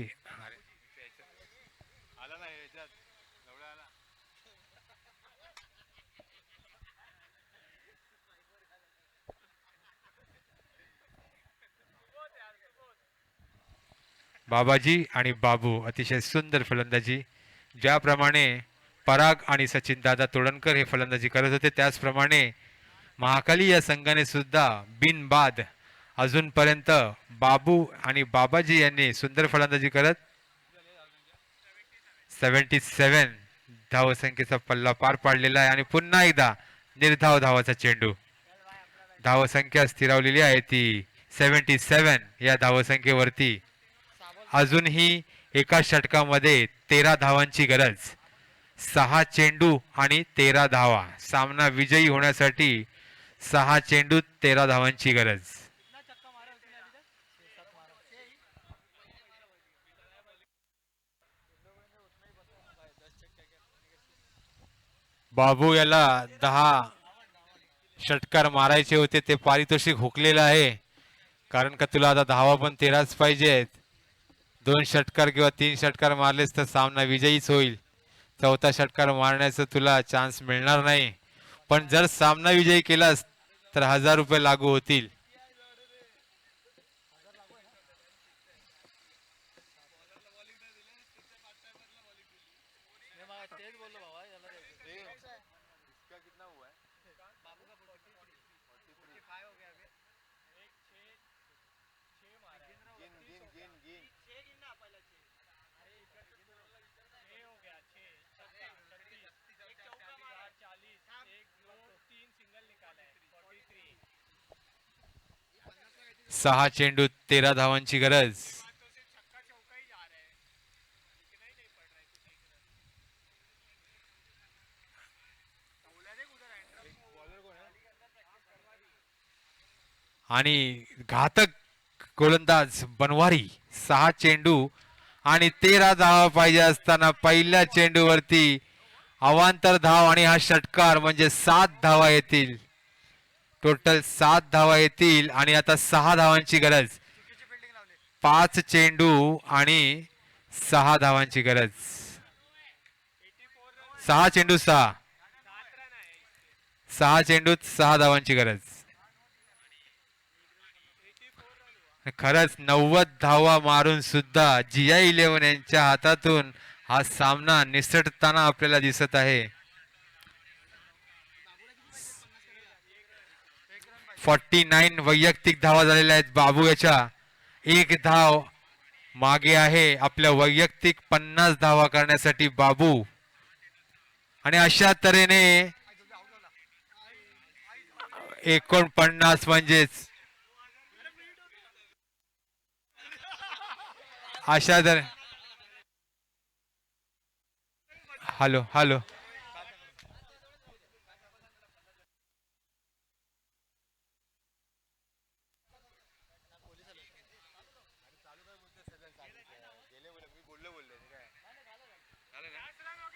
बाबाजी आणि बाबू अतिशय सुंदर फलंदाजी. ज्याप्रमाणे पराग आणि सचिन दादा तोडणकर हे फलंदाजी करत होते त्याचप्रमाणे महाकाली या संघाने सुद्धा बिनबाद अजूनपर्यंत बाबू आणि बाबाजी यांनी सुंदर फलंदाजी करत 77 धावसंख्येचा पल्ला पार पाडलेला आहे. आणि पुन्हा एकदा निर्धाव धावाचा चेंडू. धावसंख्या स्थिरावलेली आहे ती 77 या धावसंख्येवरती. अजूनही एका षटकामध्ये 13 धावांची गरज. 6 चेंडू आणि 13 धावा. सामना विजयी होण्यासाठी 6 चेंडू 13 धावांची गरज. बाबू याला 10 षटकार मारायचे होते. ते पारितोषिक हुकलेलं आहे. कारण का तुला आता धावा पण 13च पाहिजेत. 2 षटकार किंवा 3 षटकार मारलेस तर सामना विजयीच होईल. चौथा षटकार मारण्याचा तुला चान्स मिळणार नाही. पण जर सामना विजयी केलास तर 1000 रुपये लागू होतील. 6 चेंडूत 13 धावांची गरज. आणि घातक गोलंदाज बनवारी. 6 चेंडू आणि 13 धावा पाहिजे असताना पहिल्या चेंडूवरती अवांतर धाव आणि हा षटकार म्हणजे 7 धावा येतील. टोटल 7 धावा येतील आणि आता 6 धावांची गरज. 5 चेंडू आणि 6 धावांची गरज. 6 चेंडू 6 चेंडूत 6 धावांची गरज. खरंच 90 धावा मारून सुद्धा GI11 यांच्या हातातून हा सामना निसटताना आपल्याला दिसत आहे. 49 वैयक्तिक धावा झालेल्या आहेत बाबू याच्या. एक धाव मागे आहे आपल्या वैयक्तिक 50 धावा करण्यासाठी बाबू. आणि अशा तऱ्हेने 49 म्हणजेच अशा तर हॅलो हॅलो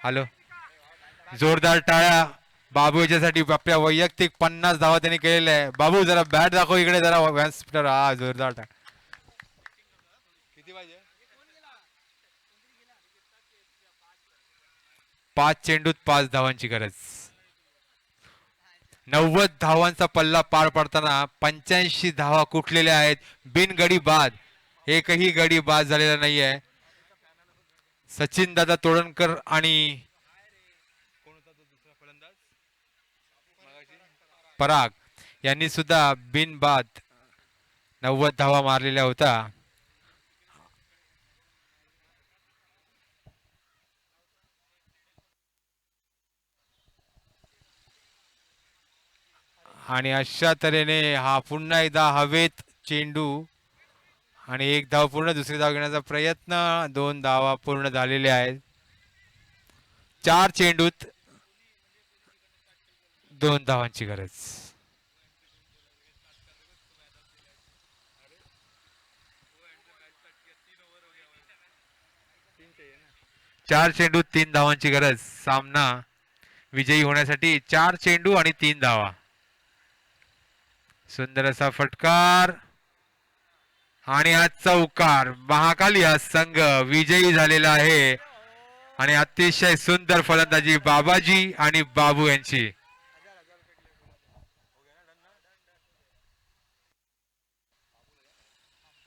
हॅलो जोरदार टाळ्या बाबू याच्यासाठी. आपल्या वैयक्तिक 50 धावा त्यांनी केलेल्या आहे. बाबू जरा बॅट दाखव इकडे जरा. व्यासपीटर हा जोरदार टाळ्या. 5 चेंडूत 5 धावांची गरज. 90 धावांचा पल्ला पार पडताना 85 धावा कुठलेल्या आहेत बिन गडी बाद. एकही गडी बाद झालेला नाहीये. सचिन दादा तोडणकर आणि पराग यांनी सुद्धा बिन बाद 90 धावा मारलेल्या होत्या. आणि अशा तऱ्हेने हा पुन्हा एकदा हवेत चेंडू आणि एक धाव पूर्ण. दुसरी धाव घेण्याचा प्रयत्न. 2 धावा पूर्ण झालेल्या आहेत. 4 चेंडूत 2 धावांची गरज. 4 चेंडूत 3 धावांची गरज. सामना विजयी होण्यासाठी 4 चेंडू आणि 3 धावा. सुंदर असा फटकार आणि हा चौकार. महाकाली हा संघ विजयी झालेला आहे. आणि अतिशय सुंदर फलंदाजी बाबाजी आणि बाबू यांची.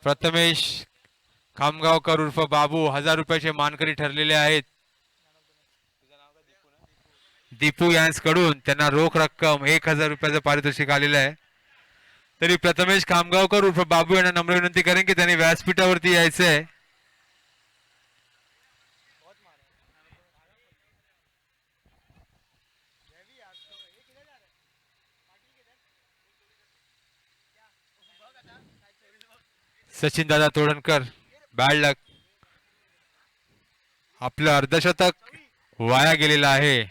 प्रथमेश खामगावकर उर्फ बाबू 1000 रुपयाचे मानकरी ठरलेले आहेत. दीपू यांकडून त्यांना रोख रक्कम 1000 रुपयाचं पारितोषिक आलेलं आहे. तरी प्रथमेश खामगावकर उर्फ बाबू यांना नम्र विनंती करेन की त्यांनी व्यासपीठावरती यायचंय. सचिन दादा तोडणकर बॅड लक. आपलं अर्धशतक वाया गेलेलं आहे.